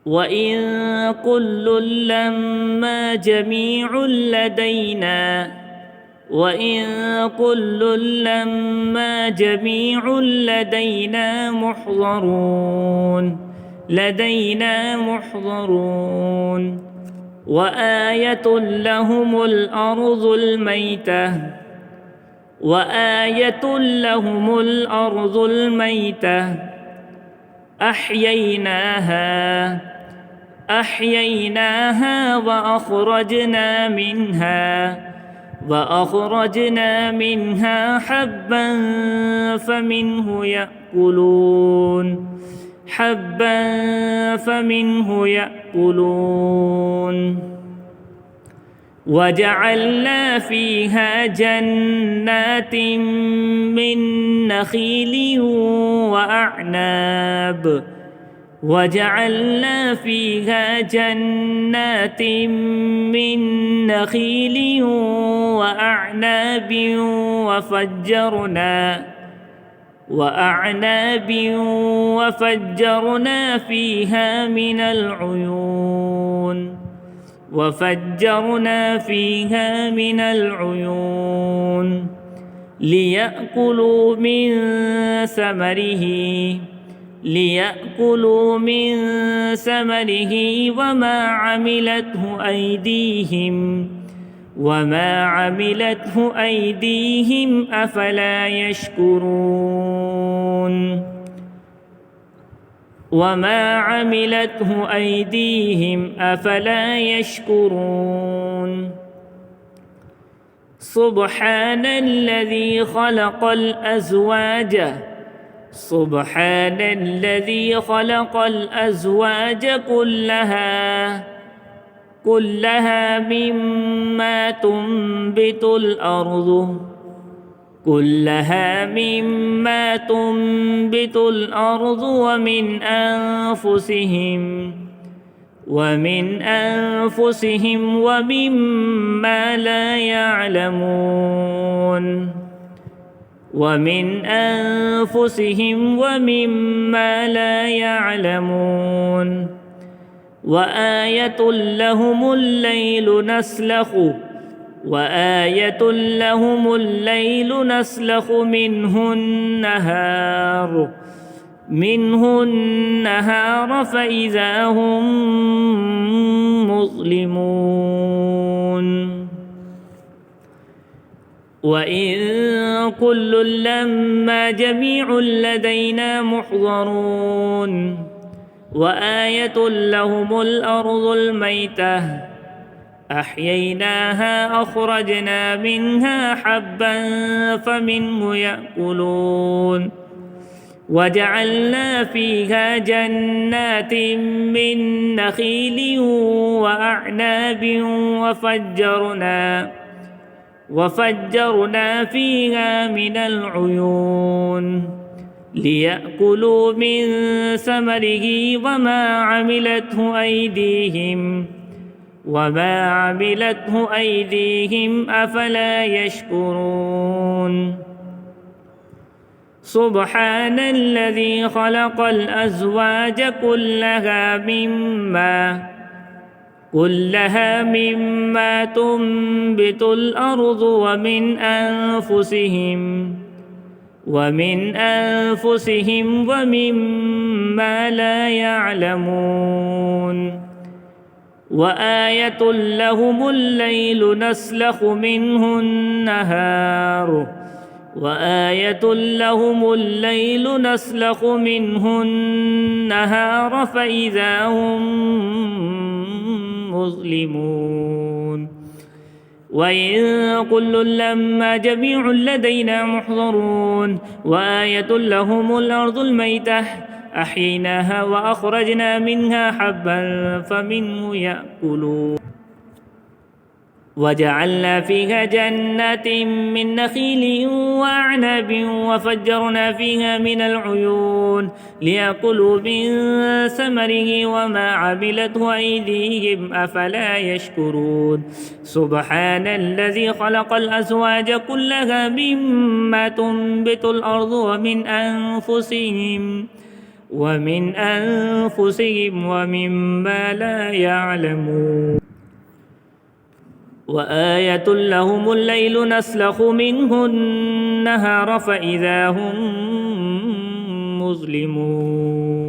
وإن كل لما جميع لدينا وإن كل لما جميع لدينا محضرون وآية لهم الأرض الميتة أحييناها وأخرجنا منها حبا فمنه يأكلون وجعلنا فيها جنات من نخيل وأعناب وفجرنا فيها من العيون ليأكلوا من ثمره وما عملته أيديهم أفلا يشكرون سبحان الذي خلق الأزواج كلها مما تنبت الأرض ومن أنفسهم ومما لا يعلمون وآية لهم الليل نسلخ منه النهار فإذا هم مظلمون وإن كل لما جميع لدينا محضرون وآية لهم الأرض الميتة أحييناها أخرجنا منها حبا فمنه يأكلون وجعلنا فيها جنات من نخيل وأعناب وفجرنا فيها من العيون ليأكلوا من ثمره وما عملته أيديهم أفلا يشكرون سبحان الذي خلق الأزواج كلها مما تنبت الأرض ومن أنفسهم ومما لا يعلمون وآية لهم الليل نسلخ منه النهار فإذا هم مظلمون وإن كل لما جميع لدينا محضرون وآية لهم الأرض الميتة أحييناها وأخرجنا منها حبا فمنه يأكلون وجعلنا فيها جنات من نخيل وأعناب وفجرنا فيها من العيون ليأكلوا من ثمره وما عملته أيديهم أفلا يشكرون سبحان الذي خلق الأزواج كلها مما تنبت الأرض ومن أنفسهم ومما لا يعلمون وآية لهم الليل نسلخ منه النهار فإذا هم مظلمون